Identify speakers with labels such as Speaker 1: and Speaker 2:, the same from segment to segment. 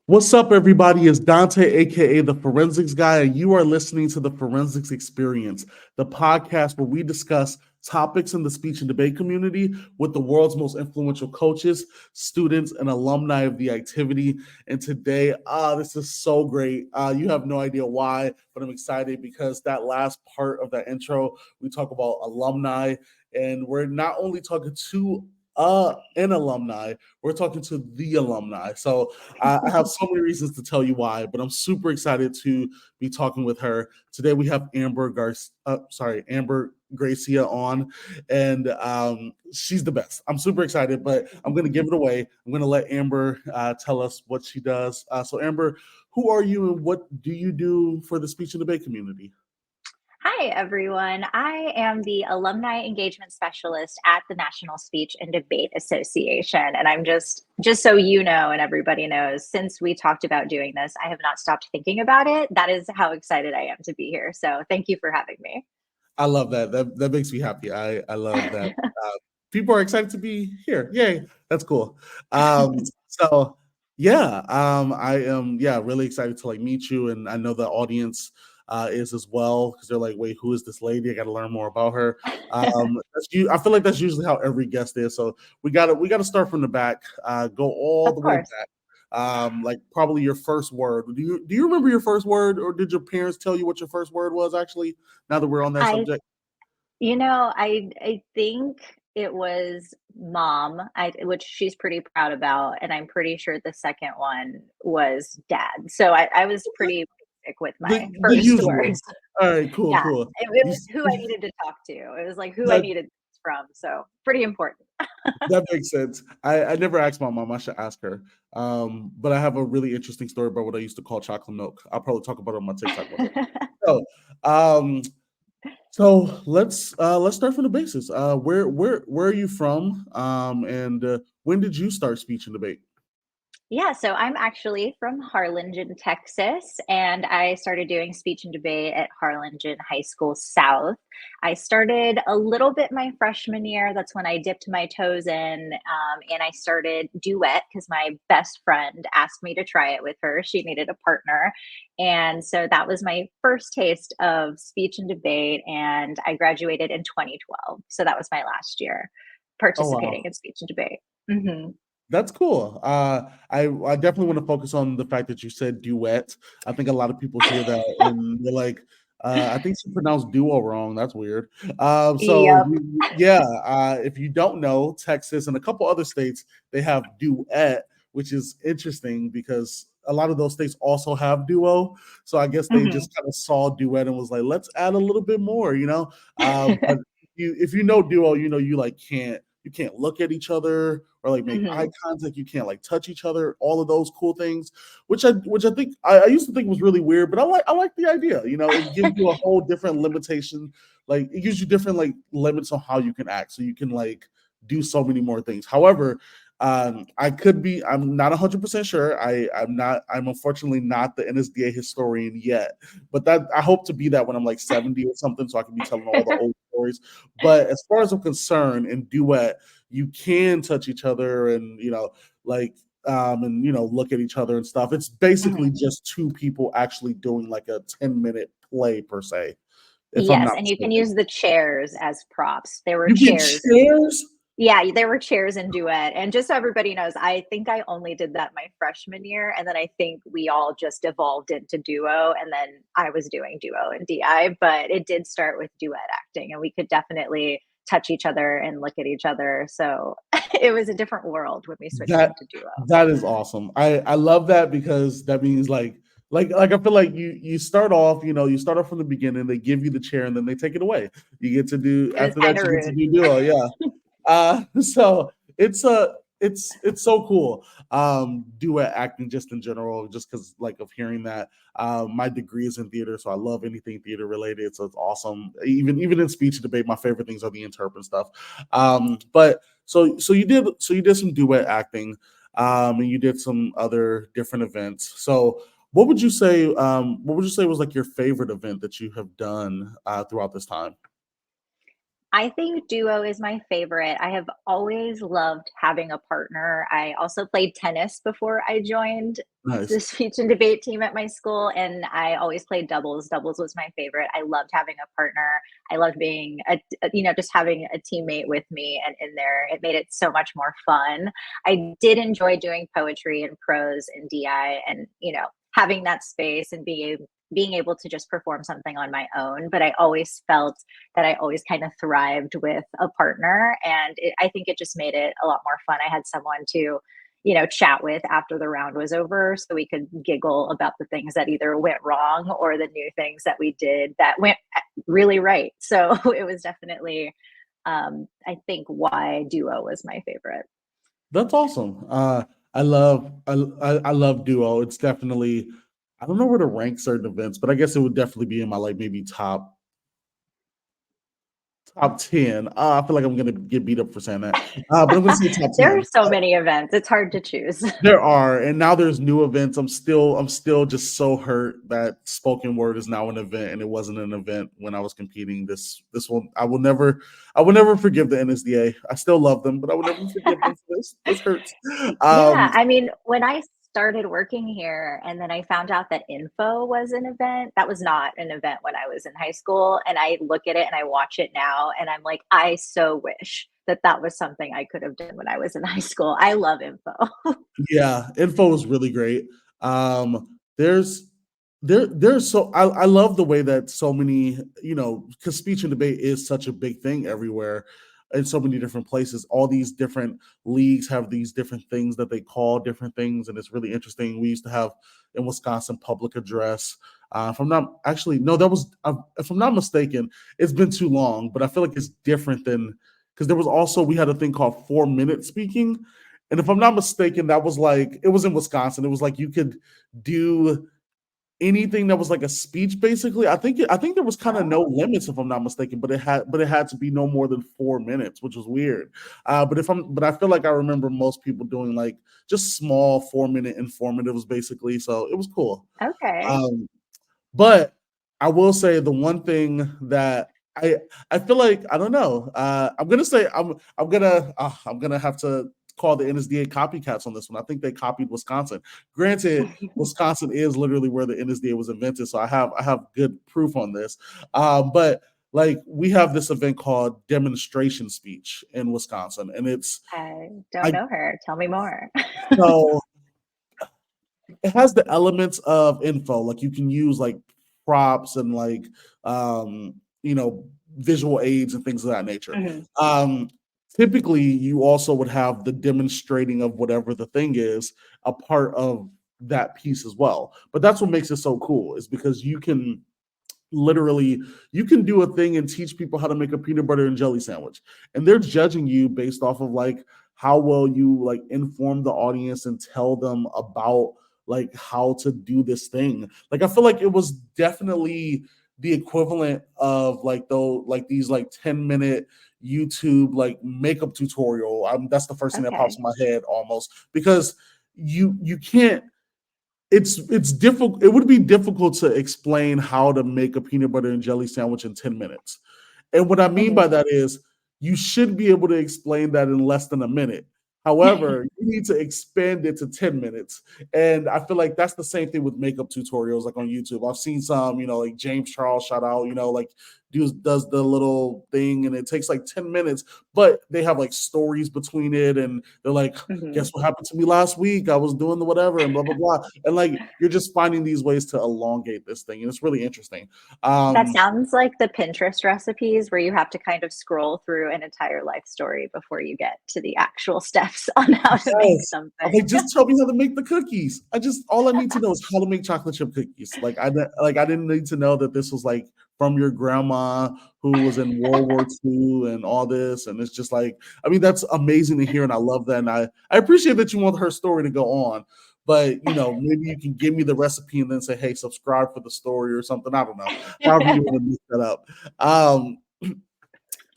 Speaker 1: What's up, everybody? It's Dante, aka the Forensics Guy, and you are listening to the Forensics Experience, the podcast where we discuss topics in the speech and debate community with the world's most influential coaches, students, and alumni of the activity. And today, this is so great. You have no idea why, but I'm excited because that last part of that intro, we talk about alumni, and we're not only talking to an alumni, we're talking to the alumni. So I have so many reasons to tell you why, but I'm super excited to be talking with her today. We have Amber Gracia on, and she's the best. I'm super excited, but I'm going to give it away. I'm going to let Amber tell us what she does. So Amber, who are you and what do you do for the speech and debate community?
Speaker 2: Hi, everyone. I am the Alumni Engagement Specialist at the National Speech and Debate Association. And I'm just so you know, and everybody knows, since we talked about doing this, I have not stopped thinking about it. That is how excited I am to be here. So thank you for having me.
Speaker 1: I love that. That makes me happy. I love that. People are excited to be here. Yay. That's cool. So yeah, I am really excited to meet you, and I know the audience is as well because they're like, wait, who is this lady? I got to learn more about her. I feel like that's usually how every guest is. So we gotta start from the back, go all
Speaker 2: Of
Speaker 1: the way
Speaker 2: course.
Speaker 1: back. Like probably your first word. Do you remember your first word, or did your parents tell you what your first word was? Actually, now that we're on that
Speaker 2: I,
Speaker 1: subject.
Speaker 2: I think it was mom, which she's pretty proud about, and I'm pretty sure the second one was dad. So I was
Speaker 1: Okay.
Speaker 2: pretty basic with
Speaker 1: The
Speaker 2: my
Speaker 1: the
Speaker 2: first
Speaker 1: usual.
Speaker 2: words.
Speaker 1: All right, cool,
Speaker 2: Yeah,
Speaker 1: cool.
Speaker 2: it
Speaker 1: You,
Speaker 2: was who I needed to talk to. It was like who I
Speaker 1: that
Speaker 2: needed this from. So pretty important.
Speaker 1: that makes sense. I never asked my mom. I should ask her. But I have a really interesting story about what I used to call chocolate milk. I'll probably talk about it on my TikTok one day. So, um, let's start from the basis. Where are you from? And when did you start speech and debate?
Speaker 2: Yeah, so I'm actually from Harlingen, Texas, and I started doing speech and debate at Harlingen High School South. I started a little bit my freshman year. That's when I dipped my toes in, and I started duet because my best friend asked me to try it with her. She needed a partner. And so that was my first taste of speech and debate, and I graduated in 2012. So that was my last year
Speaker 1: Oh
Speaker 2: participating
Speaker 1: wow.
Speaker 2: in speech and debate. Hmm.
Speaker 1: That's cool. I definitely want to focus on the fact that you said duet. I think a lot of people hear that and they're like, I think she pronounced duo wrong. That's weird.
Speaker 2: Yep.
Speaker 1: If you don't know, Texas and a couple other states, they have duet, which is interesting because a lot of those states also have duo. So I guess they
Speaker 2: Mhm.
Speaker 1: just kind of saw duet and was like, let's add a little bit more, you know? But if you know duo, you know you can't look at each other or like make eye
Speaker 2: Mhm.
Speaker 1: contact. You can't like touch each other. All of those cool things, which I think I used to think was really weird, but I like the idea. You know, it gives you a whole different limitation. Like it gives you different like limits on how you can act, so you can like do so many more things. However, I could be. I'm not 100% sure. I'm not. I'm unfortunately not the NSDA historian yet, but that I hope to be that when I'm like 70 or something, so I can be telling all the old stories. But as far as I'm concerned, in duet, you can touch each other and like and look at each other and stuff. It's basically
Speaker 2: Mhm.
Speaker 1: just two people actually doing like a 10-minute play per se, if I'm
Speaker 2: Yes,
Speaker 1: not
Speaker 2: and you can
Speaker 1: mistaken.
Speaker 2: use the chairs as props. There were
Speaker 1: You get
Speaker 2: chairs.
Speaker 1: chairs.
Speaker 2: Yeah, there were chairs in duet, and just so everybody knows, I think I only did that my freshman year, and then I think we all just evolved into duo, and then I was doing duo and DI, but it did start with duet acting, and we could definitely touch each other and look at each other, so it was a different world when we switched
Speaker 1: That
Speaker 2: into duo.
Speaker 1: that is awesome. I love that because that means like I feel like you start off, you start off from the beginning, they give you the chair and then they take it away. You get to do
Speaker 2: It was
Speaker 1: after that,
Speaker 2: kinda
Speaker 1: you get to
Speaker 2: rude.
Speaker 1: do duo, yeah. So it's so cool. Duet acting just in general, just because like of hearing that. My degree is in theater, so I love anything theater related. So it's awesome. Even in speech and debate, my favorite things are the interp and stuff. But so you did some duet acting, and you did some other different events. So what would you say was like your favorite event that you have done throughout this time?
Speaker 2: I think duo is my favorite. I have always loved having a partner. I also played tennis before I joined the
Speaker 1: Nice.
Speaker 2: speech and debate team at my school, and I always played doubles. Doubles was my favorite. I loved having a partner. I loved being just having a teammate with me and in there. It made it so much more fun. I did enjoy doing poetry and prose and DI and, having that space and being able to just perform something on my own. But I always felt that I always kind of thrived with a partner. And I think it just made it a lot more fun. I had someone to, chat with after the round was over so we could giggle about the things that either went wrong or the new things that we did that went really right. So it was definitely, I think, why duo was my favorite.
Speaker 1: That's awesome. I love duo. It's definitely, I don't know where to rank certain events, but I guess it would definitely be in my like maybe top 10. I feel like I'm gonna get beat up for saying that. But I'm gonna say top
Speaker 2: There are
Speaker 1: 10.
Speaker 2: so many events, it's hard to choose.
Speaker 1: There are, and now there's new events. I'm still just so hurt that spoken word is now an event, and it wasn't an event when I was competing. This one, I will never forgive the NSDA. I still love them, but I will never forgive them for this. This hurts.
Speaker 2: Yeah,
Speaker 1: Um,
Speaker 2: I mean, when I started working here and then I found out that info was an event, that was not an event when I was in high school. And I look at it and I watch it now and I'm like, I so wish that that was something I could have done when I was in high school. I love info.
Speaker 1: Yeah, info is really great. There's there's so I love the way that so many, because speech and debate is such a big thing everywhere in so many different places. All these different leagues have these different things that they call different things, and it's really interesting. We used to have in Wisconsin public address. If I'm not actually no, that was if I'm not mistaken, it's been too long, but I feel like it's different than because there was also we had a thing called 4 minute speaking, and if I'm not mistaken, that was like it was in Wisconsin. It was like you could do anything that was like a speech, basically. I think there was kind of no
Speaker 2: Oh,
Speaker 1: limits, if I'm not mistaken, but it had to be no more than 4 minutes, which was weird. But I feel like I remember most people doing like just small 4 minute informatives, basically. So it was cool.
Speaker 2: okay.
Speaker 1: Um, but I will say the one thing that I feel like I don't know. I'm gonna say I'm gonna have to call the NSDA copycats on this one. I think they copied Wisconsin. Granted, Wisconsin is literally where the NSDA was invented, so I have good proof on this. But like we have this event called demonstration speech in Wisconsin, and it's
Speaker 2: I don't
Speaker 1: I
Speaker 2: know her. Tell me more.
Speaker 1: so it has the elements of info. Like you can use like props and like um, you know, visual aids and things of that nature.
Speaker 2: Mhm.
Speaker 1: Um, typically you also would have the demonstrating of whatever the thing is a part of that piece as well. But that's what makes it so cool, is because literally you can do a thing and teach people how to make a peanut butter and jelly sandwich, and they're judging you based off of like how well you like inform the audience and tell them about like how to do this thing. Like I feel like it was definitely the equivalent of like though like these like 10-minute YouTube like makeup tutorial. That's the first thing that pops
Speaker 2: Okay.
Speaker 1: in my head almost, because you can't it's difficult. It would be difficult to explain how to make a peanut butter and jelly sandwich in 10 minutes. And what I mean by
Speaker 2: Mhm.
Speaker 1: that is you should be able to explain that in less than a minute. However, you need to expand it to 10 minutes. And I feel like that's the same thing with makeup tutorials like on YouTube. I've seen some, like James Charles, shout out, like does the little thing and it takes like 10 minutes, but they have like stories between it, and they're like, guess
Speaker 2: Mhm.
Speaker 1: what happened to me last week? I was doing the whatever and blah blah blah. And like you're just finding these ways to elongate this thing, and it's really interesting.
Speaker 2: That
Speaker 1: Um,
Speaker 2: sounds like the Pinterest recipes where you have to kind of scroll through an entire life story before you get to the actual steps on how to make
Speaker 1: yes. I'm
Speaker 2: something.
Speaker 1: like, just tell me how to make the cookies. All I need to know is how to make chocolate chip cookies. I didn't need to know that this was like from your grandma who was in World War II and all this. And it's just like, I mean, that's amazing to hear, and I love that. And I appreciate that you want her story to go on. But maybe you can give me the recipe and then say, hey, subscribe for the story or something. I don't know. However you want to mix that up. Um,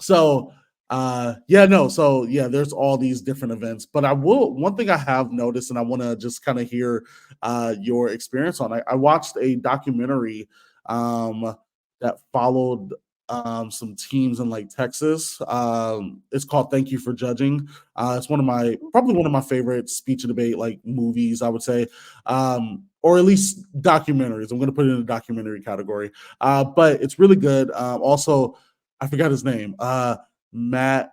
Speaker 1: so yeah, no, so yeah, there's all these different events. But one thing I have noticed, and I want to just kind of hear your experience on. I watched a documentary that followed some teams in like Texas. It's called Thank You for Judging. It's probably one of my favorite speech and debate like movies, I would say, or at least documentaries. I'm going to put it in the documentary category, but it's really good. Also, I forgot his name. Matt,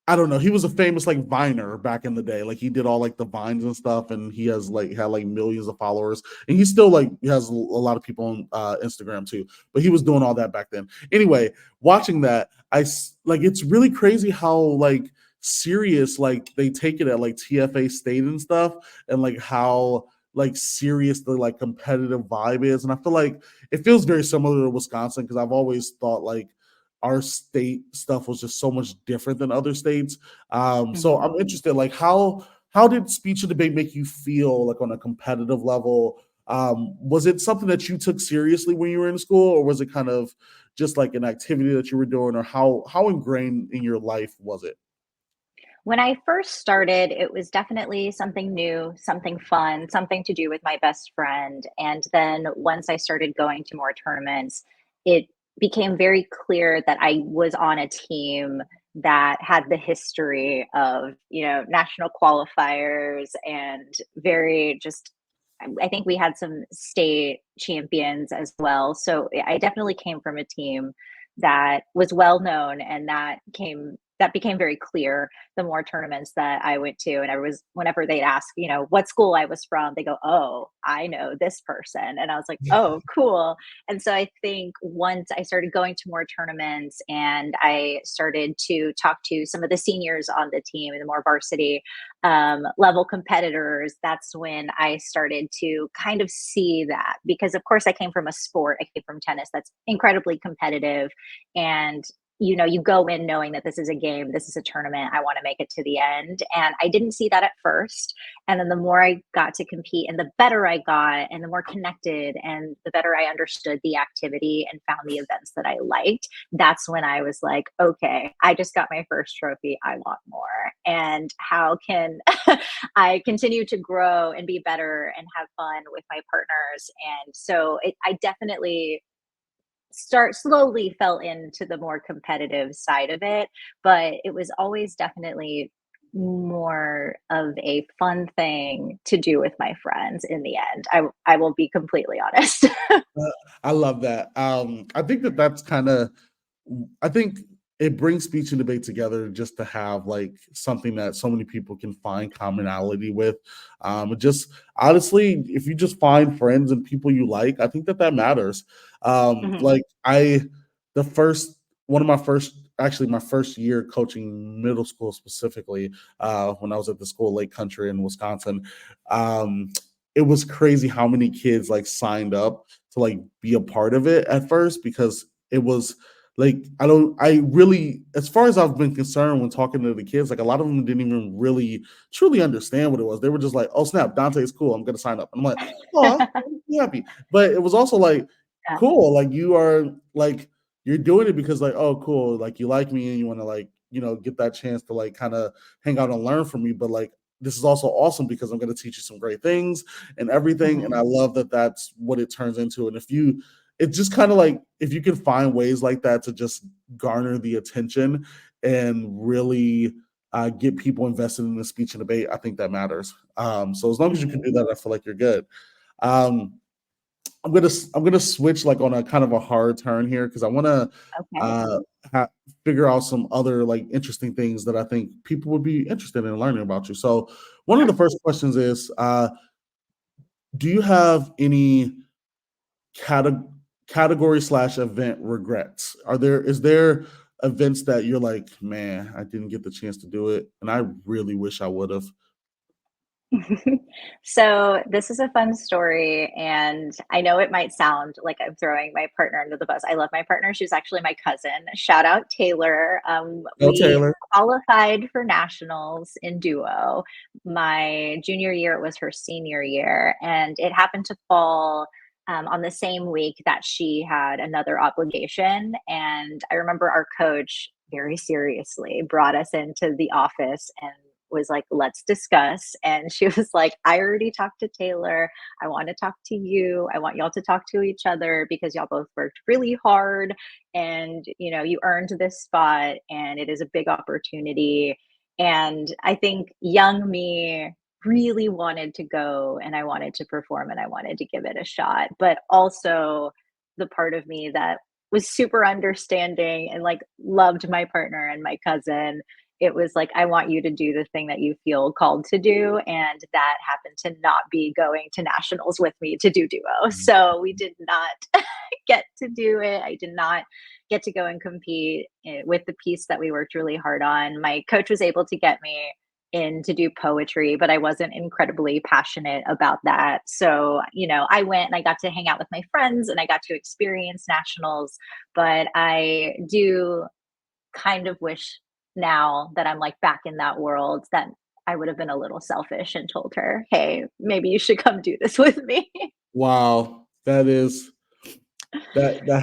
Speaker 1: I don't know. He was a famous like Viner back in the day. Like he did all like the vines and stuff, and he has like had like millions of followers, and he still like has a lot of people on Instagram too. But he was doing all that back then. Anyway, watching that, like it's really crazy how like serious like they take it at like TFA State and stuff, and like how like serious the like competitive vibe is. And I feel like it feels very similar to Wisconsin because I've always thought like our state stuff was just so much different than other states. So
Speaker 2: Mhm.
Speaker 1: I'm interested, like how did speech and debate make you feel like on a competitive level? Was it something that you took seriously when you were in school, or was it kind of just like an activity that you were doing, or how ingrained in your life was it?
Speaker 2: When I first started, it was definitely something new, something fun, something to do with my best friend. And then once I started going to more tournaments, it became very clear that I was on a team that had the history of, national qualifiers and very just, I think we had some state champions as well. So I definitely came from a team that was well known, and that became very clear the more tournaments that I went to. And whenever they'd ask, what school I was from, they go, "Oh, I know this person." And I was like, "Oh, cool." And so I think once I started going to more tournaments and I started to talk to some of the seniors on the team and the more varsity level competitors, that's when I started to kind of see that. Because, of course, I came from a sport, I came from tennis that's incredibly competitive. And you go in knowing that this is a game, this is a tournament, I want to make it to the end. And I didn't see that at first. And then the more I got to compete and the better I got and the more connected and the better I understood the activity and found the events that I liked, that's when I was like, okay, I just got my first trophy. I want more. And how can I continue to grow and be better and have fun with my partners? And so I definitely start slowly fell into the more competitive side of it, but it was always definitely more of a fun thing to do with my friends in the end. I will be completely honest.
Speaker 1: Uh, I love that. I think that that's kind of, I think it brings speech and debate together just to have like something that so many people can find commonality with. Just honestly, if you just find friends and people you like, I think that that matters.
Speaker 2: Mhm.
Speaker 1: Like the first, one of my first, actually my first year coaching middle school specifically, when I was at the school Lake Country in Wisconsin, um, it was crazy how many kids like signed up to like be a part of it at first because it was like I really, as far as I've been concerned when talking to the kids, like a lot of them didn't even really truly understand what it was. They were just like, "Oh snap, Dante's cool. I'm gonna sign up." And I'm like, "Oh, I'm happy." But it was also like,
Speaker 2: Yeah.
Speaker 1: cool. Like you are like you're doing it because like, oh cool, like you like me and you want to like get that chance to like kind of hang out and learn from me. But like this is also awesome because I'm going to teach you some great things and everything. And
Speaker 2: Mhm.
Speaker 1: I love that that's what it turns into. And if you it's just kind of like if you can find ways like that to just garner the attention and really get people invested in the speech and debate, I think that matters. So as long as you can
Speaker 2: Mhm.
Speaker 1: do that, I feel like you're good. Um, I'm gonna switch like on a kind of a hard turn here because I want to
Speaker 2: Okay.
Speaker 1: uh, figure out some other like interesting things that I think people would be interested in learning about you. So one of
Speaker 2: Sure.
Speaker 1: the first questions is, do you have any cate- category slash event regrets? Is there events that you're like, man, I didn't get the chance to do it, and I really wish I would have.
Speaker 2: So this is a fun story, and I know it might sound like I'm throwing my partner under the bus. I love my partner. She's actually my cousin. Shout out Taylor.
Speaker 1: No,
Speaker 2: We
Speaker 1: Taylor.
Speaker 2: qualified for nationals in duo. My junior year, it was her senior year, and it happened to fall on the same week that she had another obligation. And I remember our coach very seriously brought us into the office and was like, let's discuss. And she was like, I already talked to Taylor. I want to talk to you. I want y'all to talk to each other because y'all both worked really hard and, you earned this spot and it is a big opportunity. And I think young me really wanted to go and I wanted to perform and I wanted to give it a shot. But also the part of me that was super understanding and like loved my partner and my cousin. It was like, I want you to do the thing that you feel called to do. And that happened to not be going to nationals with me to do duo. So we did not get to do it. I did not get to go and compete with the piece that we worked really hard on. My coach was able to get me in to do poetry, but I wasn't incredibly passionate about that. So, I went and I got to hang out with my friends and I got to experience nationals. But I do kind of wish now that I'm like back in that world that I would have been a little selfish and told her, hey, maybe you should come do this with me.
Speaker 1: Wow, that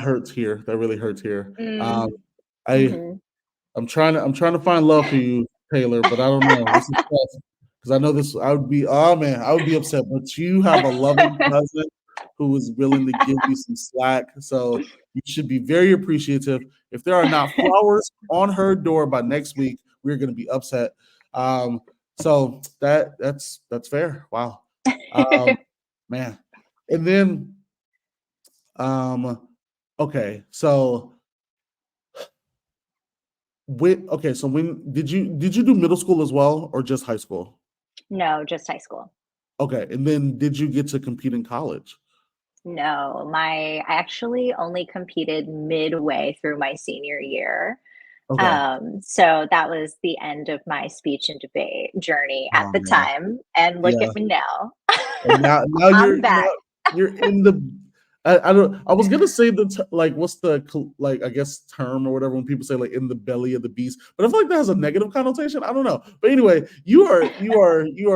Speaker 1: hurts here. That really hurts here.
Speaker 2: Mm,
Speaker 1: I
Speaker 2: mhm.
Speaker 1: I'm trying to find love for you, Taylor, but I don't know. This is tough because I know this. I would be, oh man, I would be upset. But you have a loving cousin who is willing to give you some slack, so you should be very appreciative. If there are not flowers on her door by next week, we're going to be upset. Um, so that's fair. Wow, um, man, and then okay, so. When did you do middle school as well or just high school?
Speaker 2: No, just high school.
Speaker 1: Okay, and then did you get to compete in college?
Speaker 2: No, I actually only competed midway through my senior year.
Speaker 1: Okay.
Speaker 2: So that was the end of my speech and debate journey at
Speaker 1: Oh,
Speaker 2: the
Speaker 1: man.
Speaker 2: time. And look
Speaker 1: Yeah.
Speaker 2: at me now.
Speaker 1: And now
Speaker 2: I'm back.
Speaker 1: you're in the I don't I was gonna say like what's the like I guess term or whatever when people say like in the belly of the beast, but I feel like that has a negative connotation. I don't know, but anyway, you are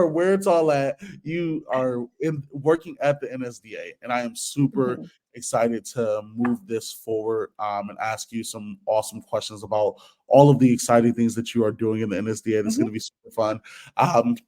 Speaker 1: where it's all at. You are in working at the NSDA, and I am super
Speaker 2: Mhm,
Speaker 1: excited to move this forward and ask you some awesome questions about all of the exciting things that you are doing in the NSDA. This is
Speaker 2: mhm.
Speaker 1: going to be super fun.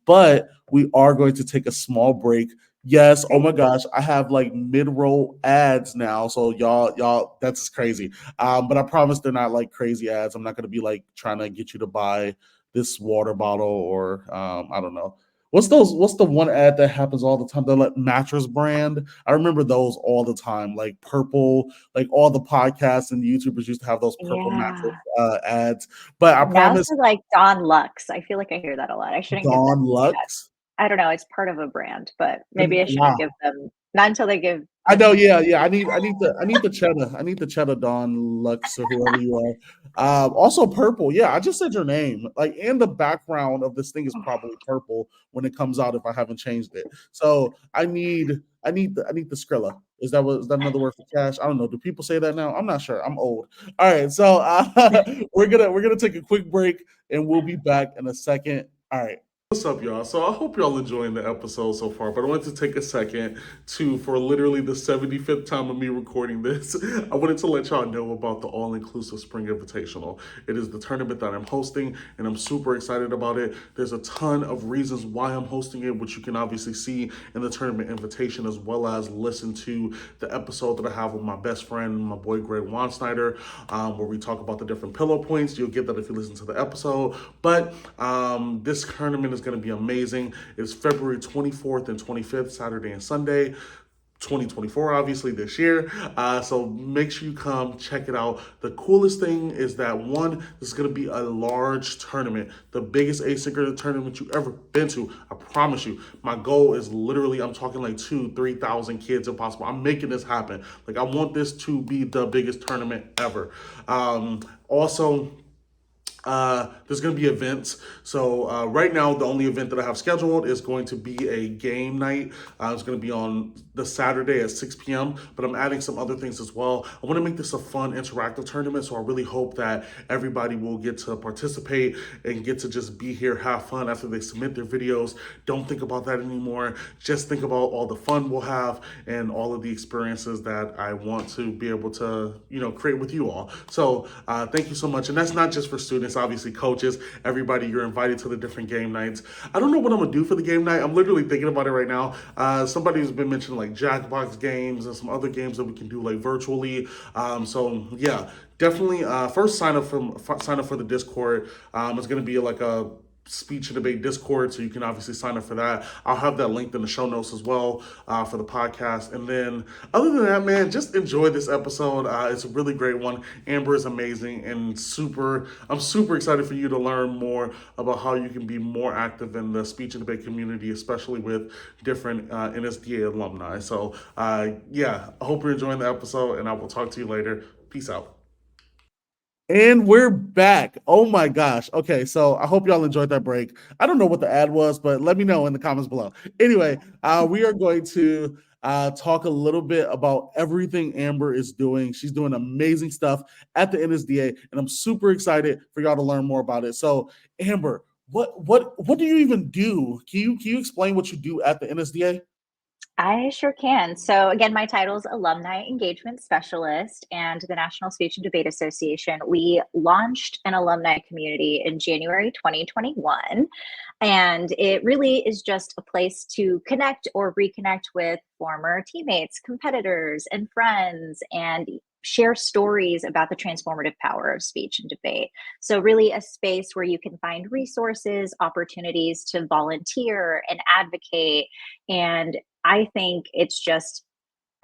Speaker 1: But we are going to take a small break. Yes, oh
Speaker 2: Okay.
Speaker 1: my gosh, I have like mid-roll ads now, so y'all, that's just crazy. But I promise they're not like crazy ads. I'm not gonna be like trying to get you to buy this water bottle or I don't know. What's the one ad that happens all the time? The like mattress brand. I remember those all the time, like purple, like all the podcasts and YouTubers used to have those purple mattress
Speaker 2: Yeah.
Speaker 1: ads. But I
Speaker 2: Now
Speaker 1: promise
Speaker 2: they're like Dawn Lux. I feel like I hear that a lot. I shouldn't give them
Speaker 1: Dawn
Speaker 2: that.
Speaker 1: Lux.
Speaker 2: I don't know, it's part of a brand, but maybe I shouldn't give
Speaker 1: Wow.
Speaker 2: them not until they give
Speaker 1: I know,
Speaker 2: money.
Speaker 1: yeah, yeah. I need the cheddar. I need the cheddar, Don Lux or whoever you are. Also purple. Yeah, I just said your name. Like, and the background of this thing is probably purple when it comes out if I haven't changed it. So I need the Skrilla. Is that another word for cash? I don't know. Do people say that now? I'm not sure. I'm old. All right, so we're gonna take a quick break and we'll be back in a second. All right. What's up, y'all? So I hope y'all enjoying the episode so far, but I wanted to take a second for literally the 75th time of me recording this, I wanted to let y'all know about the All-Inclusive Spring Invitational. It is the tournament that I'm hosting, and I'm super excited about it. There's a ton of reasons why I'm hosting it, which you can obviously see in the tournament invitation, as well as listen to the episode that I have with my best friend, my boy Greg Wansnyder, where we talk about the different pillow points. You'll get that if you listen to the episode. But this tournament is going to be amazing. It's February 24th and 25th, Saturday and Sunday. 2024, obviously, this year. So make sure you come check it out. The coolest thing is that one, this is going to be a large tournament, the biggest asynchronous tournament you ever been to. I promise you. My goal is literally, I'm talking like 2,000-3,000 kids if possible. I'm making this happen. Like, I want this to be the biggest tournament ever. Also, there's going to be events. So right now, the only event that I have scheduled is going to be a game night. It's going to be on the Saturday at 6 p.m. But I'm adding some other things as well. I want to make this a fun, interactive tournament. So I really hope that everybody will get to participate and get to just be here, have fun after they submit their videos. Don't think about that anymore. Just think about all the fun we'll have and all of the experiences that I want to be able to, create with you all. So thank you so much. And that's not just for students. teammates, obviously coaches, everybody. You're invited to the different game nights. I don't know what I'm gonna do for the game night. I'm literally thinking about it right now. Somebody's been mentioning like Jackbox games and some other games that we can do like virtually. So yeah, definitely. First sign up for the Discord. It's gonna be like a speech and debate Discord, so you can obviously sign up for that. I'll have that linked in the show notes as well for the podcast. And then, other than that, man, just enjoy this episode. It's a really great one. Amber is amazing and super. I'm super excited for you to learn more about how you can be more active in the speech and debate community, especially with different NSDA alumni. So, yeah, I hope you're enjoying the episode, and I will talk to you later. Peace out. And we're back. Oh my gosh. Okay, so I hope y'all enjoyed that break. I don't know what the ad was, but let me know in the comments below. Anyway, we are going to talk a little bit about everything Amber is doing. She's doing amazing stuff at the NSDA, and I'm super excited for y'all to learn more about it. So, Amber, what do you even do? Can you explain what you do at the NSDA?
Speaker 2: I sure can. So, again, my title is Alumni Engagement Specialist, and the National Speech and Debate Association. We launched an alumni community in January 2021. And it really is just a place to connect or reconnect with former teammates, competitors, and friends, and share stories about the transformative power of speech and debate. So, really, a space where you can find resources, opportunities to volunteer and advocate. And I think it's just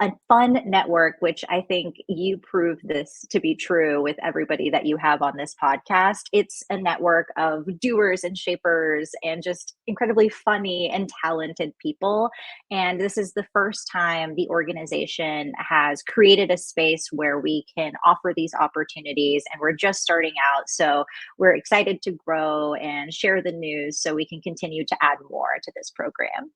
Speaker 2: a fun network, which I think you prove this to be true with everybody that you have on this podcast. It's a network of doers and shapers and just incredibly funny and talented people. And this is the first time the organization has created a space where we can offer these opportunities. And we're just starting out. So we're excited to grow and share the news so we can continue to add more to this program.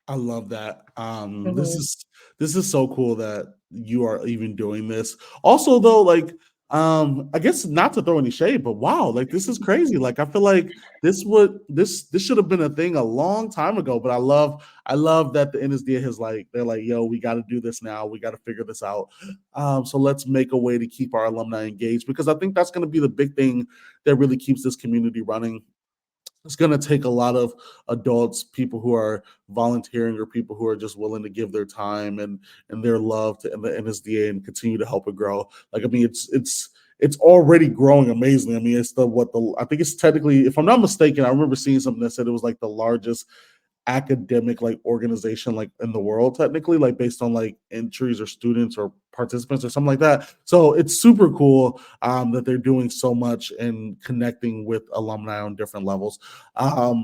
Speaker 1: I love that. This
Speaker 2: Mhm.
Speaker 1: is this is so cool that you are even doing this. Also, though, like, I guess not to throw any shade, but wow, like this is crazy. Like, I feel like this should have been a thing a long time ago. But I love that the NSDA has like they're like, yo, we got to do this now. We got to figure this out. So let's make a way to keep our alumni engaged because I think that's going to be the big thing that really keeps this community running. It's going to take a lot of adults, people who are volunteering or people who are just willing to give their time and their love to the NSDA and continue to help it grow. Like, I mean, it's already growing amazingly. I mean, it's I think it's technically, if I'm not mistaken, I remember seeing something that said it was like the largest academic like organization like in the world technically, like based on like entries or students or participants or something like that. So it's super cool that they're doing so much and connecting with alumni on different levels.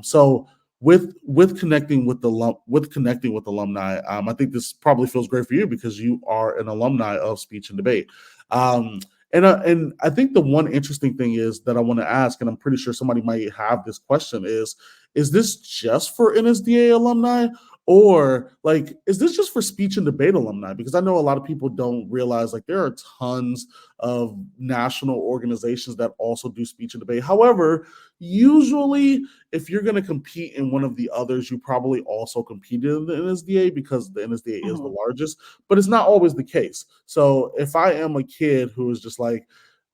Speaker 1: So with connecting with connecting with alumni, I think this probably feels great for you because you are an alumni of speech and debate. um and I think the one interesting thing is that I want to ask, and I'm pretty sure somebody might have this question, is this just for NSDA alumni? Or like, is this just for speech and debate alumni? Because I know a lot of people don't realize like there are tons of national organizations that also do speech and debate. However, usually if you're going to compete in one of the others, you probably also competed in the NSDA because the NSDA is the
Speaker 2: Mhm.
Speaker 1: largest, but it's not always the case. So if I am a kid who is just like,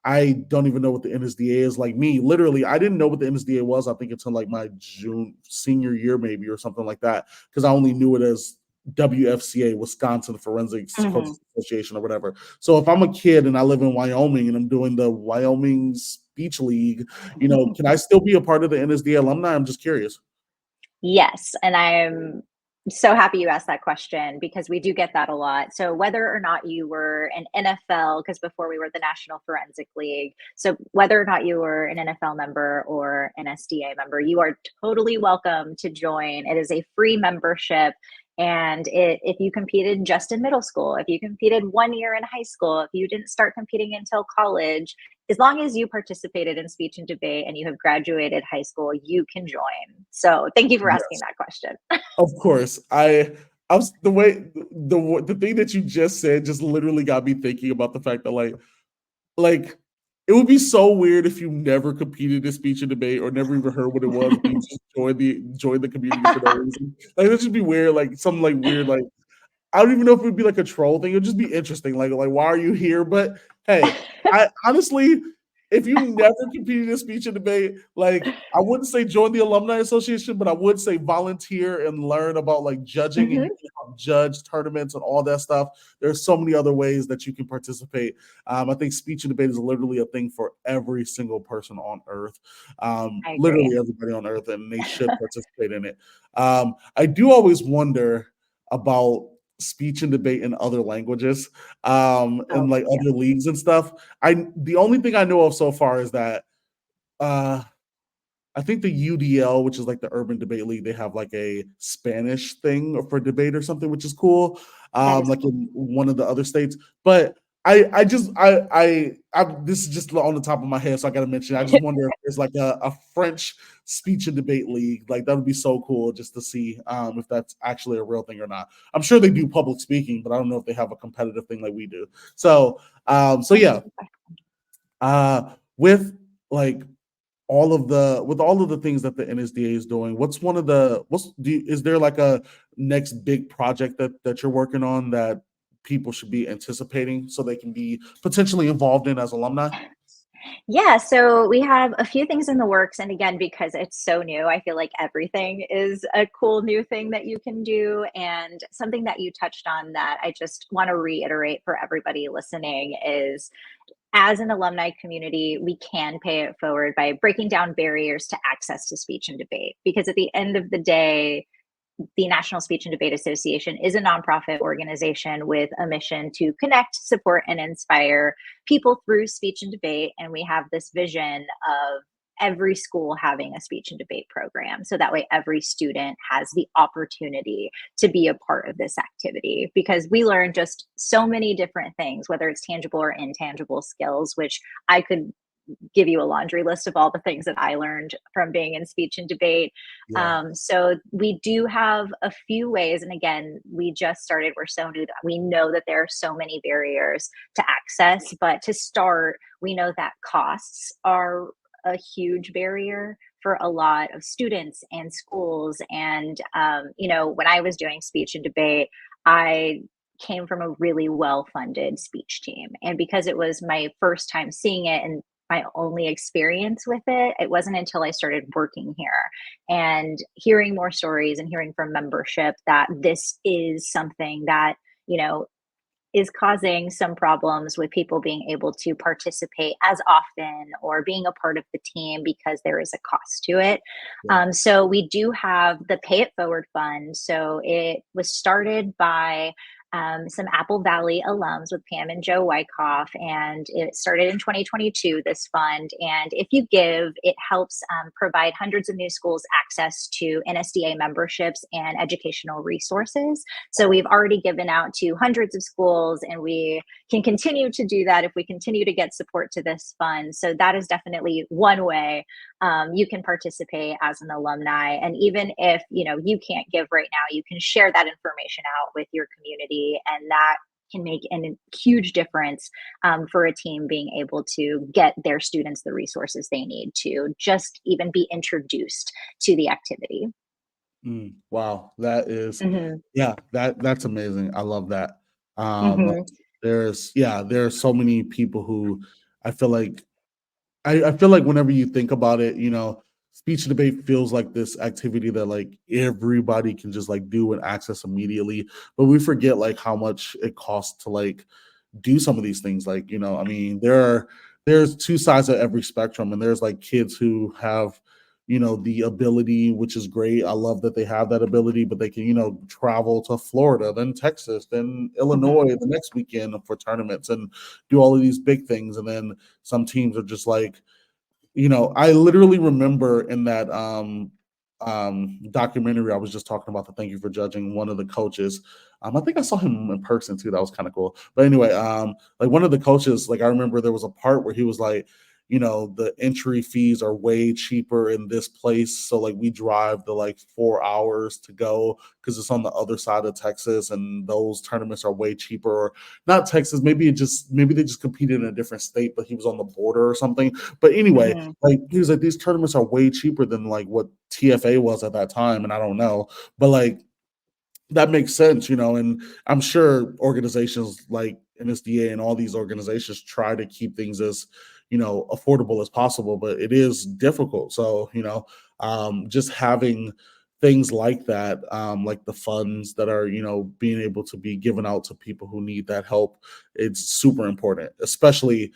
Speaker 1: I don't even know what the NSDA is. Like me, literally, I didn't know what the NSDA was. I think until like my June senior year, maybe or something like that, because I only knew it as WFCA, Wisconsin Forensics
Speaker 2: Mhm.
Speaker 1: Coaches Association, or whatever. So if I'm a kid and I live in Wyoming and I'm doing the Wyoming Speech League, can I still be a part of the NSDA alumni? I'm just curious.
Speaker 2: Yes, and I'm so happy you asked that question because we do get that a lot. So whether or not you were an NFL, because before we were the National Forensic League, so whether or not you were an NFL member or an SDA member, you are totally welcome to join. It is a free membership. And if you competed just in middle school, if you competed 1 year in high school, if you didn't start competing until college, as long as you participated in speech and debate and you have graduated high school, you can join. So thank you for asking
Speaker 1: Yes,
Speaker 2: that question.
Speaker 1: of course. I was the thing that you just said just literally got me thinking about the fact that like it would be so weird if you never competed in speech and debate or never even heard what it was, but you just joined the community for no reason. Like that should be weird, like some like weird like I don't even know if it would be like a troll thing. It would just be interesting. Like why are you here? But hey, I honestly if you never competed in speech and debate, like I wouldn't say join the Alumni Association, but I would say volunteer and learn about like judging, and you
Speaker 2: Mhm.
Speaker 1: can help judge tournaments and all that stuff. There's so many other ways that you can participate. I think speech and debate is literally a thing for every single person on earth,
Speaker 2: I agree.
Speaker 1: literally everybody on earth, and they should participate in it. I do always wonder about speech and debate in other languages, and
Speaker 2: Oh,
Speaker 1: like
Speaker 2: yeah.
Speaker 1: other leagues and stuff. The only thing I know of so far is that uh I think the UDL, which is like the Urban Debate League, they have like a Spanish thing for debate or something, which is cool.
Speaker 2: That is
Speaker 1: Like
Speaker 2: cool.
Speaker 1: in one of the other states. But this is just on the top of my head, so I got to mention. I just wonder if there's like a French speech and debate league. Like that would be so cool just to see if that's actually a real thing or not. I'm sure they do public speaking, but I don't know if they have a competitive thing like we do. So
Speaker 2: That's a
Speaker 1: yeah,
Speaker 2: good question.
Speaker 1: with like with all of the things that the NSDA is doing, is there like a next big project that you're working on that people should be anticipating so they can be potentially involved in as alumni?
Speaker 2: Yeah, so we have a few things in the works, and again, because it's so new, I feel like everything is a cool new thing that you can do, and something that you touched on that I just wanna reiterate for everybody listening is, as an alumni community, we can pay it forward by breaking down barriers to access to speech and debate, because at the end of the day, the National Speech and Debate Association is a nonprofit organization with a mission to connect, support, and inspire people through speech and debate. And we have this vision of every school having a speech and debate program. So that way, every student has the opportunity to be a part of this activity because we learn just so many different things, whether it's tangible or intangible skills, which I could give you a laundry list of all the things that I learned from being in speech and debate.
Speaker 1: Yeah.
Speaker 2: So we do have a few ways, and again, we just started. We're so new that we know that there are so many barriers to access. But to start, we know that costs are a huge barrier for a lot of students and schools. And when I was doing speech and debate, I came from a really well funded speech team. And because it was my first time seeing it and my only experience with it. It wasn't until I started working here and hearing more stories and hearing from membership that this is something that, you know, is causing some problems with people being able to participate as often or being a part of the team because there is a cost to it.
Speaker 1: Yeah.
Speaker 2: So we do have the Pay It Forward Fund. So it was started by some Apple Valley alums with Pam and Joe Wyckoff, and it started in 2022, this fund. And if you give, it helps provide hundreds of new schools access to NSDA memberships and educational resources. So we've already given out to hundreds of schools, and we can continue to do that if we continue to get support to this fund. So that is definitely one way you can participate as an alumni. And even if you can't give right now, you can share that information out with your community, and that can make a huge difference for a team being able to get their students the resources they need to just even be introduced to the activity.
Speaker 1: Wow, that is
Speaker 2: Hmm.
Speaker 1: yeah, that's amazing. I love that.
Speaker 2: Hmm.
Speaker 1: There are so many people who I feel like I feel like whenever you think about it, speech and debate feels like this activity that like everybody can just like do and access immediately. But we forget like how much it costs to like do some of these things. Like, I mean, there's two sides of every spectrum, and there's like kids who have the ability, which is great. I love that they have that ability, but they can travel to Florida, then Texas, then Illinois
Speaker 2: Hmm.
Speaker 1: the next weekend for tournaments and do all of these big things. And then some teams are just like, I literally remember in that documentary I was just talking about, the Thank You for Judging, one of the coaches. I think I saw him in person too. That was kind of cool. But anyway, like one of the coaches, like I remember there was a part where he was like, the entry fees are way cheaper in this place. So like we drive the like 4 hours to go because it's on the other side of Texas, and those tournaments are way cheaper. Or not Texas, maybe they just competed in a different state, but he was on the border or something. But anyway,
Speaker 2: Hmm.
Speaker 1: like he was like, these tournaments are way cheaper than like what TFA was at that time, and I don't know, but like that makes sense, and I'm sure organizations like NSDA and all these organizations try to keep things as affordable as possible, but it is difficult. So, just having things like that, like the funds that are, being able to be given out to people who need that help, it's super important, especially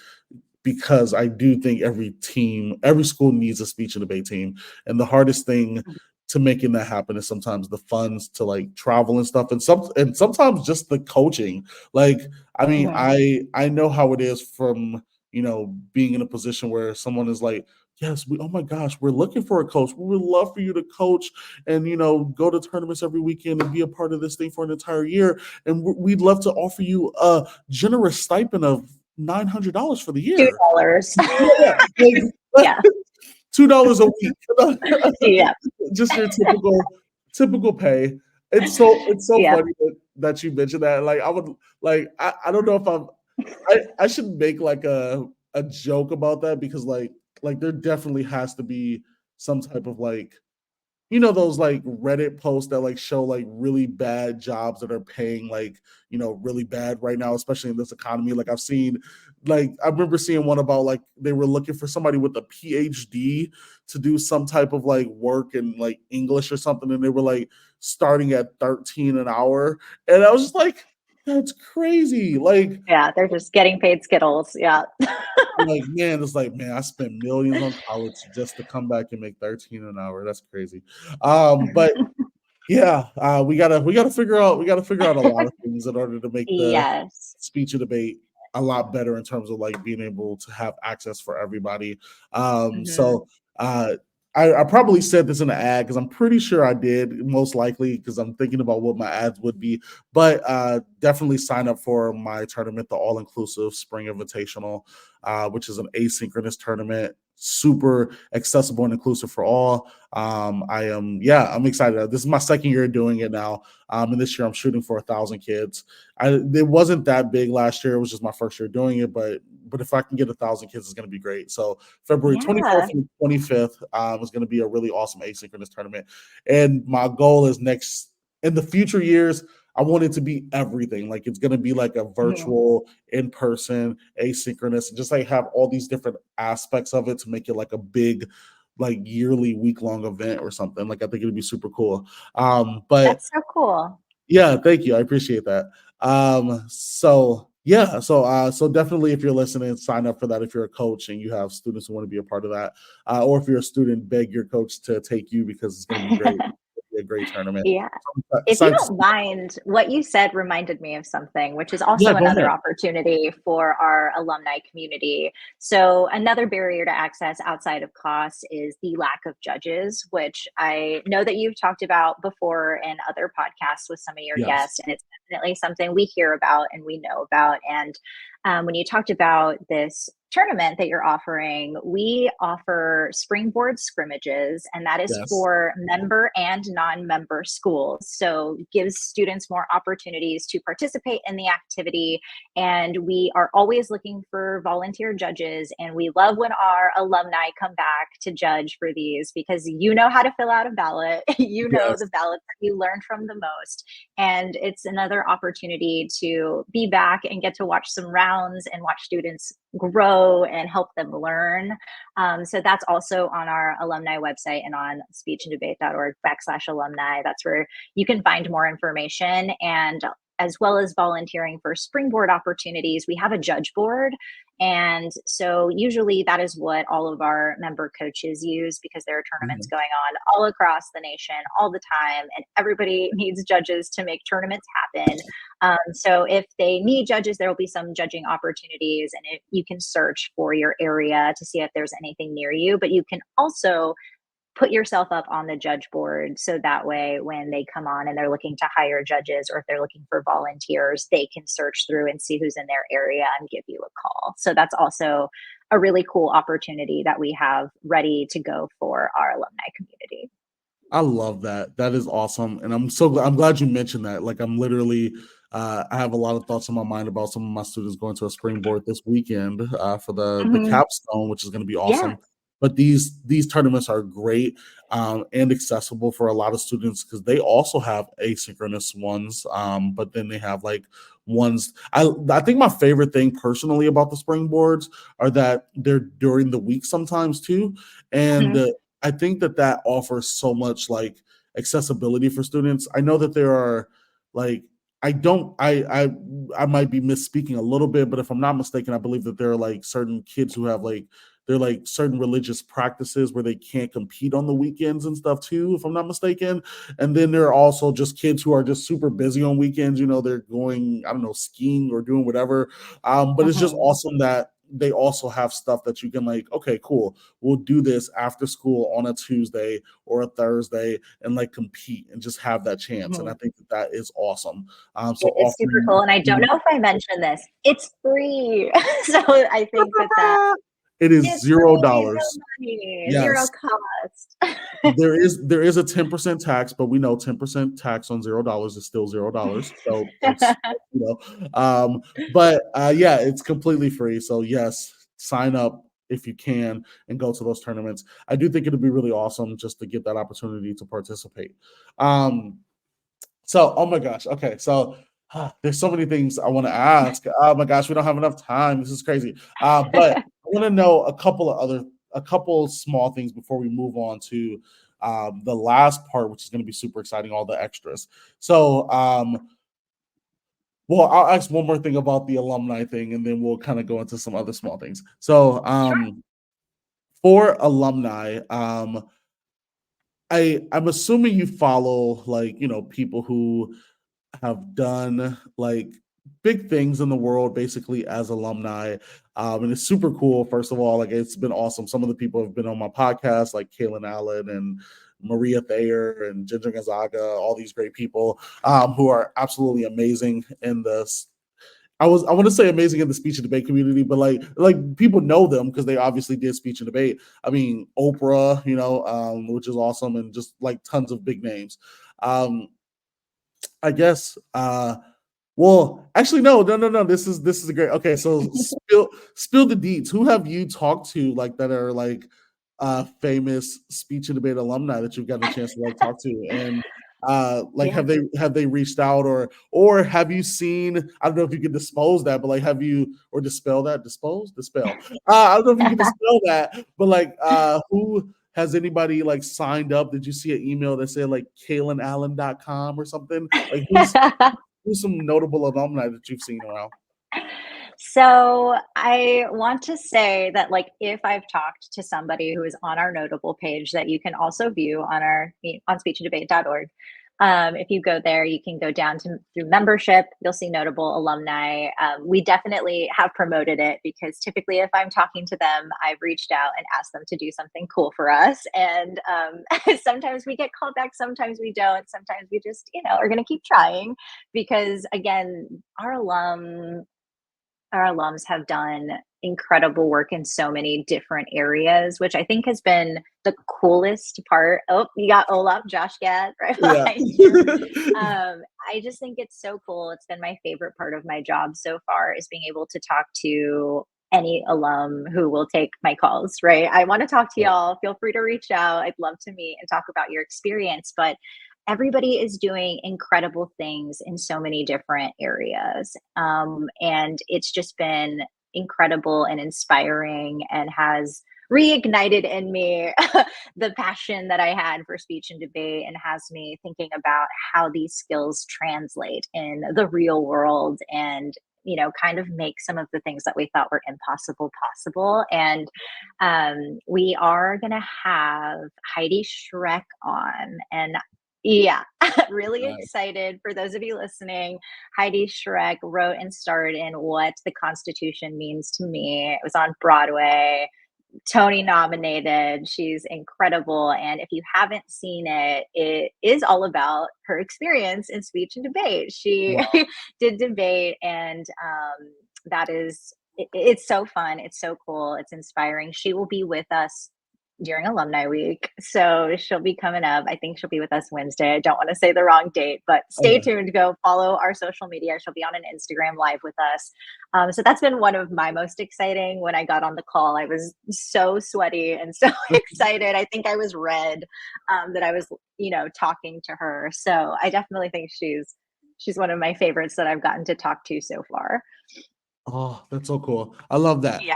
Speaker 1: because I do think every school needs a speech and debate team. And the hardest thing to making that happen is sometimes the funds to like travel and stuff, and sometimes just the coaching. Like, I mean,
Speaker 2: Mhm.
Speaker 1: I know how it is from being in a position where someone is like, yes, oh my gosh, we're looking for a coach. We would love for you to coach and go to tournaments every weekend and be a part of this thing for an entire year. And we'd love to offer you a generous stipend of $900 for the year.
Speaker 2: $2.
Speaker 1: Yeah, like
Speaker 2: Yeah.
Speaker 1: $2 a week,
Speaker 2: Yeah.
Speaker 1: just your typical pay. It's so
Speaker 2: Yeah.
Speaker 1: funny that you mentioned that. Like, I would I don't know if I should make like a joke about that, because like there definitely has to be some type of like those like Reddit posts that like show like really bad jobs that are paying like really bad right now, especially in this economy. Like, I remember seeing one about like they were looking for somebody with a PhD to do some type of like work in like English or something, and they were like starting at 13 an hour, and I was just like, that's crazy.
Speaker 2: Yeah, they're just getting paid Skittles. Yeah.
Speaker 1: Man, it's like, man, I spent millions on college just to come back and make 13 an hour. That's crazy. But yeah, we gotta figure out a lot of things in order to make the
Speaker 2: Yes.
Speaker 1: speech and debate a lot better in terms of like being able to have access for everybody.
Speaker 2: Mhm.
Speaker 1: So I probably said this in the ad, because I'm pretty sure I did, most likely, because I'm thinking about what my ads would be. But definitely sign up for my tournament, the All Inclusive Spring Invitational, which is an asynchronous tournament, super accessible and inclusive for all. I'm excited. This is my second year doing it now. And this year I'm shooting for 1,000 kids. It wasn't that big last year. It was just my first year doing it, but if I can get 1,000 kids, it's going to be great. So February
Speaker 2: Yeah.
Speaker 1: 24th and 25th is going to be a really awesome asynchronous tournament. And my goal is in the future years, I want it to be everything. Like, it's going to be like a
Speaker 2: Mhm.
Speaker 1: virtual, in person, asynchronous, and just like have all these different aspects of it to make it like a big, like yearly week-long event or something. Like, I think it'd be super cool. But
Speaker 2: That's so cool.
Speaker 1: yeah, thank you. I appreciate that. So yeah, so definitely, if you're listening, sign up for that. If you're a coach and you have students who want to be a part of that, or if you're a student, beg your coach to take you, because it's going to be great. It'll be a great tournament.
Speaker 2: Yeah.
Speaker 1: So,
Speaker 2: If you don't mind, what you said reminded me of something, which is
Speaker 1: yeah,
Speaker 2: also
Speaker 1: go
Speaker 2: another
Speaker 1: ahead.
Speaker 2: opportunity for our alumni community. So, another barrier to access outside of cost is the lack of judges, which I know that you've talked about before in other podcasts with some of your
Speaker 1: Yes.
Speaker 2: guests. And it's definitely something we hear about and we know about. And when you talked about this tournament that you're offering, we offer springboard scrimmages, and that is
Speaker 1: Yes.
Speaker 2: for member and non-member schools. So gives students more opportunities to participate in the activity. And we are always looking for volunteer judges. And we love when our alumni come back to judge for these, because you know how to fill out a ballot. You know
Speaker 1: Yes.
Speaker 2: the ballot that you learned from the most. And it's another opportunity to be back and get to watch some rounds and watch students grow and help them learn. So that's also on our alumni website and on speechanddebate.org/alumni. That's where you can find more information. And as well as volunteering for springboard opportunities, we have a judge board. And so usually that is what all of our member coaches use, because there are tournaments
Speaker 1: Mhm.
Speaker 2: going on all across the nation all the time, and everybody needs judges to make tournaments happen. So if they need judges, there will be some judging opportunities, and you can search for your area to see if there's anything near you. But you can also put yourself up on the judge board, so that way when they come on and they're looking to hire judges, or if they're looking for volunteers, they can search through and see who's in their area and give you a call. So that's also a really cool opportunity that we have ready to go for our alumni community.
Speaker 1: I love that. That is awesome, and I'm glad you mentioned that. Like, I'm literally, I have a lot of thoughts in my mind about some of my students going to a springboard this weekend for the
Speaker 2: Mhm.
Speaker 1: capstone, which is going to be
Speaker 2: Yeah.
Speaker 1: awesome. But these tournaments are great and accessible for a lot of students because they also have asynchronous ones, but then they have like ones. I think my favorite thing personally about the springboards are that they're during the week sometimes too, and
Speaker 2: Mhm.
Speaker 1: I think that offers so much like accessibility for students. I know that there are like I don't I might be misspeaking a little bit, but if I'm not mistaken, I believe that there are like certain kids who have like they're like certain religious practices where they can't compete on the weekends and stuff too, if I'm not mistaken. And then there are also just kids who are just super busy on weekends. You know, they're going, I don't know, skiing or doing whatever. But it's just
Speaker 2: Mhm.
Speaker 1: awesome that they also have stuff that you can like, okay, cool. We'll do this after school on a Tuesday or a Thursday and like compete and just have that chance. And I
Speaker 2: Mhm.
Speaker 1: think that is awesome. So
Speaker 2: It is super
Speaker 1: offering
Speaker 2: cool, and I don't know if I mentioned this. It's free. So I think that
Speaker 1: it is
Speaker 2: it's
Speaker 1: zero
Speaker 2: free, no
Speaker 1: dollars.
Speaker 2: money,
Speaker 1: Yes.
Speaker 2: 0 cost.
Speaker 1: There is a 10% tax, but we know 10% tax on $0 is still $0. So that's you but yeah, it's completely free. So yes, sign up if you can and go to those tournaments. I do think it'd be really awesome just to get that opportunity to participate. Um, so, oh my gosh. Okay. So, there's so many things I want to ask. Oh my gosh, we don't have enough time. This is crazy. But I want to know a couple small things before we move on to the last part, which is going to be super exciting, all the extras. So, well, I'll ask one more thing about the alumni thing, and then we'll kind of go into some other small things. So,
Speaker 2: Sure.
Speaker 1: for alumni, I'm assuming you follow like people who have done like big things in the world basically as alumni. And it's super cool. First of all, like it's been awesome. Some of the people have been on my podcast, like Kaylin Allen and Maria Thayer and Ginger Gonzaga, all these great people who are absolutely amazing in this. I want to say amazing in the speech and debate community, but like people know them because they obviously did speech and debate. I mean, Oprah, which is awesome, and just like tons of big names. Um, I guess well, actually, no, no, no, no. This is a great. Okay, so spill the deets. Who have you talked to like that are like famous speech and debate alumni that you've gotten a chance to like talk to, and like
Speaker 2: Yeah.
Speaker 1: have they reached out or have you seen? I don't know if you could dispose that, but like have you or dispel that? Dispel. I don't know if you can dispel that, but like who has anybody like signed up? Did you see an email that said like KalenAllen.com or something? Like who's some notable alumni that you've seen around?
Speaker 2: So I want to say that, like, if I've talked to somebody who is on our notable page that you can also view on our on speechanddebate.org. If you go there, you can go down to through membership. You'll see notable alumni. We definitely have promoted it because typically, if I'm talking to them, I've reached out and asked them to do something cool for us. And sometimes we get called back, sometimes we don't. Sometimes we just, are going to keep trying because, again, our alums have done incredible work in so many different areas, which I think has been the coolest part. Oh, you got Olaf, Josh Gad right
Speaker 1: Yeah.
Speaker 2: behind you. I just think it's so cool. It's been my favorite part of my job so far is being able to talk to any alum who will take my calls, right? I want to talk to y'all. Feel free to reach out. I'd love to meet and talk about your experience. But everybody is doing incredible things in so many different areas. And it's just been incredible and inspiring and has reignited in me the passion that I had for speech and debate and has me thinking about how these skills translate in the real world and kind of make some of the things that we thought were impossible possible. And we are going to have Heidi Schreck on. And yeah, really
Speaker 1: Nice.
Speaker 2: excited for those of you listening. Heidi Schreck wrote and starred in What the Constitution Means to Me. It was on Broadway, Tony nominated. She's incredible. And if you haven't seen it, it is all about her experience in speech and debate. She
Speaker 1: Wow.
Speaker 2: did debate, and it's so fun. It's so cool. It's inspiring. She will be with us during Alumni Week. So she'll be coming up. I think she'll be with us Wednesday. I don't want to say the wrong date, but stay
Speaker 1: Okay.
Speaker 2: tuned. Go follow our social media. She'll be on an Instagram live with us. So that's been one of my most exciting. When I got on the call, I was so sweaty and so excited. I think I was red that I was, talking to her. So I definitely think she's one of my favorites that I've gotten to talk to so far.
Speaker 1: Oh, that's so cool. I love that.
Speaker 2: Yeah.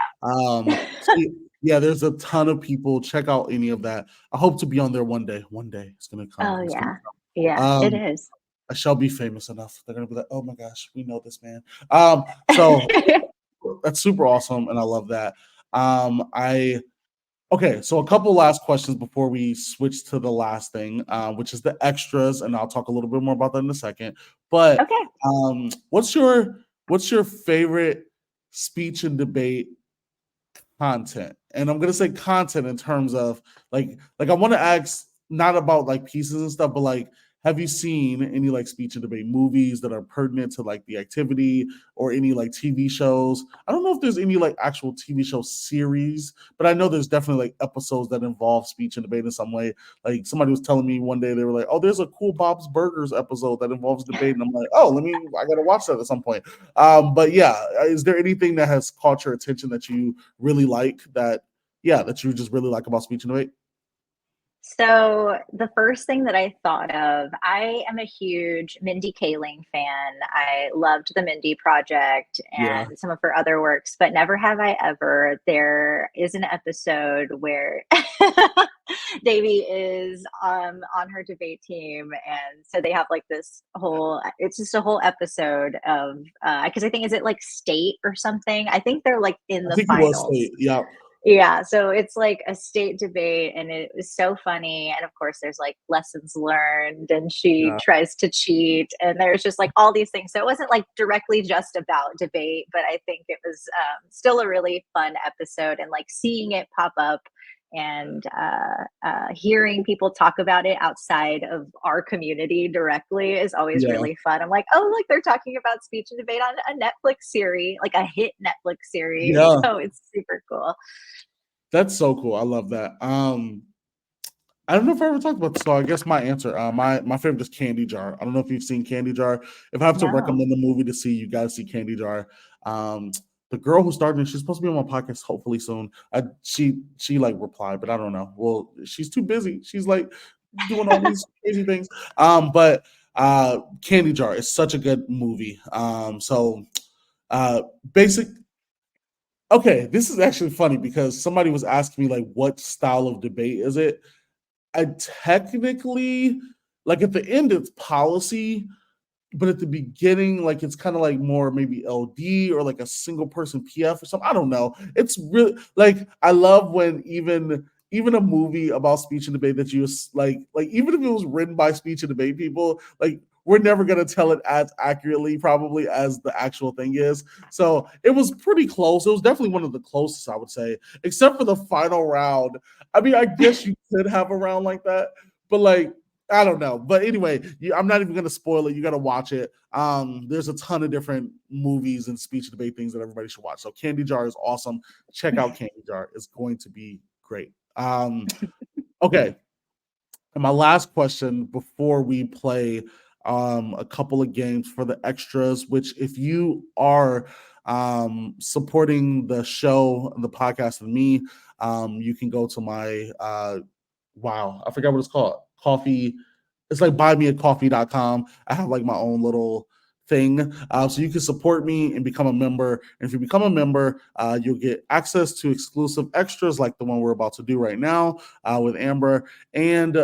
Speaker 1: So yeah, there's a ton of people. Check out any of that. I hope to be on there one day. One day it's gonna come.
Speaker 2: Oh
Speaker 1: It's gonna
Speaker 2: yeah. Yeah,
Speaker 1: come.
Speaker 2: it is.
Speaker 1: I shall be famous enough. They're gonna be like, oh my gosh, we know this man. So that's super awesome, and I love that. I Okay, so a couple last questions before we switch to the last thing, which is the extras, and I'll talk a little bit more about that in a second. But
Speaker 2: Okay.
Speaker 1: what's your favorite speech and debate content? And I'm gonna say content in terms of like I want to ask not about like pieces and stuff, but like have you seen any like speech and debate movies that are pertinent to like the activity or any like TV shows? I don't know if there's any like actual TV show series, but I know there's definitely like episodes that involve speech and debate in some way. Like somebody was telling me one day they were like, "Oh, there's a cool Bob's Burgers episode that involves debate," and I'm like, "Oh, I gotta watch that at some point." But yeah, is there anything that has caught your attention that you really like that you just really like about speech and debate?
Speaker 2: So the first thing that I thought of, I am a huge Mindy Kaling fan. I loved the Mindy Project
Speaker 1: Yeah.
Speaker 2: and some of her other works, but never have I ever. There is an episode where Davy is on her debate team, and so they have like this whole. It's just a whole episode of because I think is it like state or something. I think they're like in
Speaker 1: I
Speaker 2: the
Speaker 1: think it was
Speaker 2: finals.
Speaker 1: state. Yeah.
Speaker 2: Yeah, so it's like a state debate, and it was so funny. And of course, there's like lessons learned, and she
Speaker 1: Yeah.
Speaker 2: tries to cheat, and there's just like all these things. So it wasn't like directly just about debate, but I think it was still a really fun episode, and like seeing it pop up and hearing people talk about it outside of our community directly is always
Speaker 1: Yeah.
Speaker 2: really fun. I'm like, oh, look, they're talking about speech and debate on a Netflix series, like a hit Netflix series.
Speaker 1: Yeah.
Speaker 2: So it's super cool.
Speaker 1: That's so cool. I love that. I don't know if I ever talked about this, so I guess my answer, my favorite is Candy Jar. I don't know if you've seen Candy Jar. If I have to
Speaker 2: No.
Speaker 1: recommend a movie to see, you guys see Candy Jar. Um, the girl who started it, she's supposed to be on my podcast hopefully soon. She like replied, but I don't know. Well, she's too busy. She's like doing all these crazy things. But Candy Jar is such a good movie. So uh basic okay, this is actually funny because somebody was asking me like what style of debate is it? I technically like at the end it's policy, but at the beginning, like it's kind of like more maybe LD or like a single person PF or something. I don't know. It's really like I love when even a movie about speech and debate that you like even if it was written by speech and debate people, like we're never gonna tell it as accurately probably as the actual thing is. So it was pretty close. It was definitely one of the closest, I would say, except for the final round. I mean, I guess you could have a round like that, but like I don't know. But anyway, I'm not even going to spoil it. You got to watch it. There's a ton of different movies and speech and debate things that everybody should watch. So Candy Jar is awesome. Check out Candy Jar. It's going to be great. Okay. And my last question before we play a couple of games for the extras, which if you are supporting the show, the podcast and me, you can go to my wow, I forgot what it's called. Coffee. It's like buymeacoffee.com. I have like my own little thing. So you can support me and become a member. And if you become a member, you'll get access to exclusive extras like the one we're about to do right now with Amber. And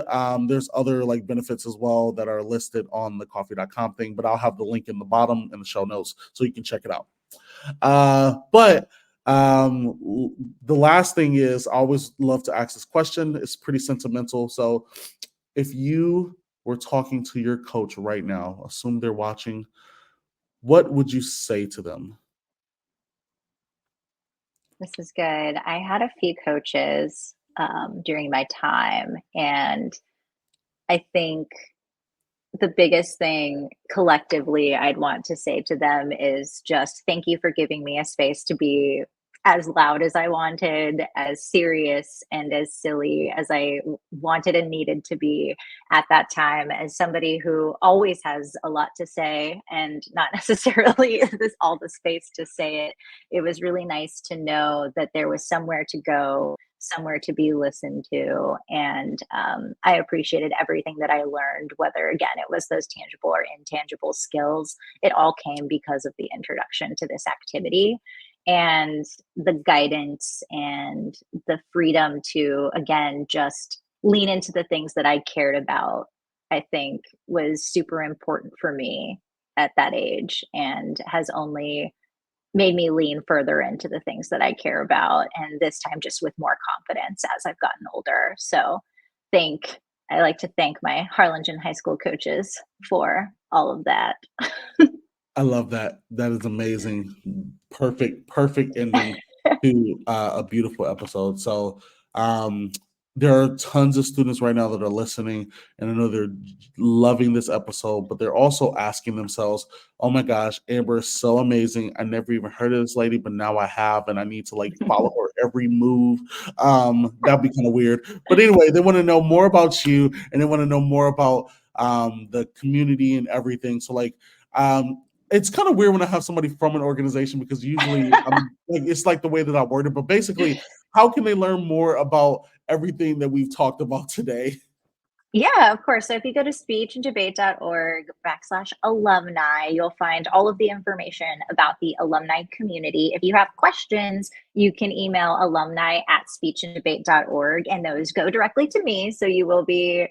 Speaker 1: there's other like benefits as well that are listed on the coffee.com thing, but I'll have the link in the bottom in the show notes so you can check it out. But the last thing is I always love to ask this question. It's pretty sentimental. So if you were talking to your coach right now, assume they're watching, what would you say to them?
Speaker 2: This is good. I had a few coaches during my time, and I think the biggest thing collectively I'd want to say to them is just thank you for giving me a space to be as loud as I wanted, as serious and as silly as I wanted and needed to be at that time. As somebody who always has a lot to say and not necessarily this all the space to say it, it was really nice to know that there was somewhere to go, somewhere to be listened to. And I appreciated everything that I learned, whether again it was those tangible or intangible skills. It all came because of the introduction to this activity and the guidance and the freedom to, again, just lean into the things that I cared about, I think was super important for me at that age and has only made me lean further into the things that I care about. And this time, just with more confidence as I've gotten older. So, thank I like to thank my Harlingen High School coaches for all of that.
Speaker 1: I love that. That is amazing. Perfect ending to a beautiful episode. So, um, there are tons of students right now that are listening, and I know they're loving this episode, but they're also asking themselves, "Oh my gosh, Amber is so amazing. I never even heard of this lady, but now I have, and I need to like follow her every move." That'd be kind of weird. But anyway, they want to know more about you, and they want to know more about the community and everything. So, like, um, it's kind of weird when I have somebody from an organization because usually I'm like it's like the way that I word it. But basically, how can they learn more about everything that we've talked about today?
Speaker 2: Yeah, of course. So if you go to speechanddebate.org/alumni, you'll find all of the information about the alumni community. If you have questions, you can email alumni@speechanddebate.org, and those go directly to me. So you will be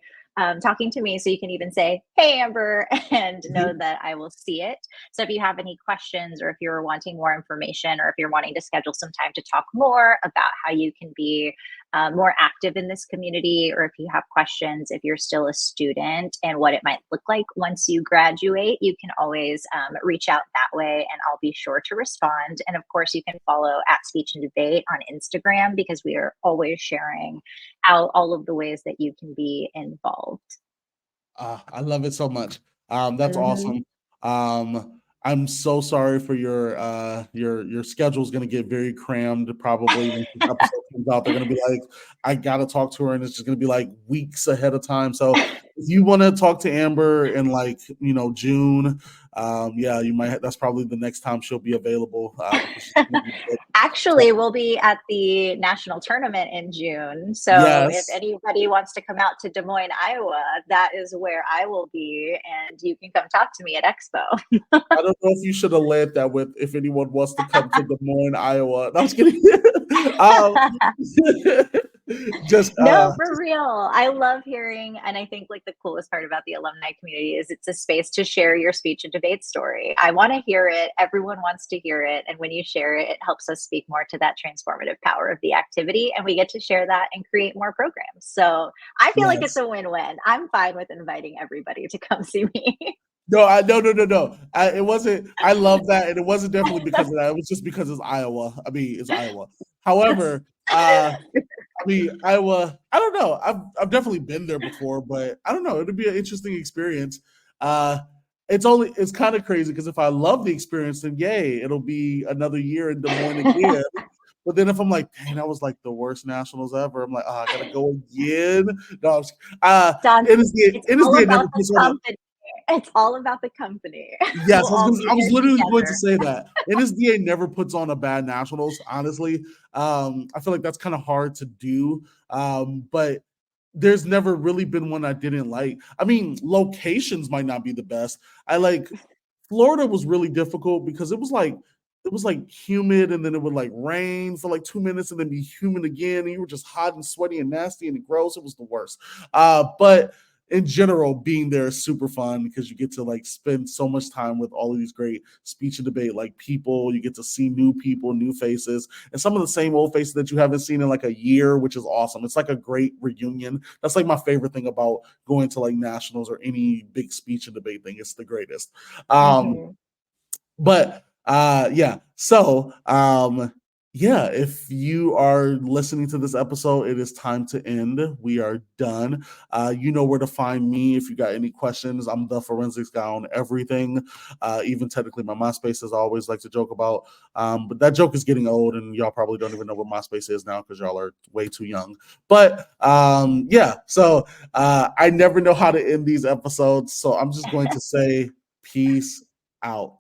Speaker 2: talking to me. So you can even say, "Hey, Amber," and know that I will see it. So if you have any questions, or if you're wanting more information, or if you're wanting to schedule some time to talk more about how you can be more active in this community, or if you have questions, if you're still a student and what it might look like once you graduate, you can always reach out that way and I'll be sure to respond. And of course, you can follow at Speech and Debate on Instagram because we are always sharing out all of the ways that you can be involved.
Speaker 1: I love it so much. That's
Speaker 2: Mhm.
Speaker 1: awesome. I'm so sorry for your schedule is going to get very crammed. Probably when this episode comes out, they're going to be like, "I got to talk to her," and it's just going to be like weeks ahead of time. So if you want to talk to Amber in like June, yeah, you might. That's probably the next time she'll be available because she's going to be booked.
Speaker 2: Actually, we'll be at the national tournament in June. So if
Speaker 1: Yes.
Speaker 2: anybody wants to come out to Des Moines, Iowa, that is where I will be, and you can come talk to me at Expo.
Speaker 1: I don't know if you should have led that with if anyone wants to come to Des Moines, Iowa. No, I was kidding. um, just
Speaker 2: No, for real. I love hearing, and I think like the coolest part about the alumni community is it's a space to share your speech and debate story. I want to hear it. Everyone wants to hear it. And when you share it, it helps us speak more to that transformative power of the activity. And we get to share that and create more programs. So I feel like it's
Speaker 1: yes.
Speaker 2: a win-win. I'm fine with inviting everybody to come see me.
Speaker 1: No, no. It wasn't. I love that, and it wasn't definitely because of that. It was just because it's Iowa. I mean, it's Iowa. However, I mean, Iowa. I don't know. I've definitely been there before, but I don't know. It'd be an interesting experience. Uh, it's kind of crazy because if I love the experience, then yay, it'll be another year in Des Moines again. But then if I'm like, dang, that was like the worst nationals ever, I'm like, oh, I gotta go again. No,
Speaker 2: Don, it's all
Speaker 1: NSDA
Speaker 2: about
Speaker 1: never
Speaker 2: the
Speaker 1: puts on a
Speaker 2: company. It's all about the company.
Speaker 1: yes,
Speaker 2: We'll all be
Speaker 1: I was
Speaker 2: there
Speaker 1: literally going to
Speaker 2: together.
Speaker 1: say that. NSDA never puts on a bad nationals, honestly. I feel like that's kind of hard to do. But there's never really been one I didn't like. I mean, locations might not be the best. I like Florida was really difficult because it was like humid and then it would like rain for like 2 minutes and then be humid again and you were just hot and sweaty and nasty and gross. It was the worst. But in general, being there is super fun because you get to like spend so much time with all of these great speech and debate like people. You get to see new people, new faces, and some of the same old faces that you haven't seen in like a year, which is awesome. It's like a great reunion. That's like my favorite thing about going to like nationals or any big speech and debate thing. It's the greatest. Um,
Speaker 2: Mhm.
Speaker 1: but yeah, so yeah, if you are listening to this episode, it is time to end. We are done. You know where to find me if you got any questions. I'm the forensics guy on everything, even technically my MySpace, as I always like to joke about. But that joke is getting old, and y'all probably don't even know what MySpace is now because y'all are way too young. But yeah, so I never know how to end these episodes, so I'm just going to say peace out.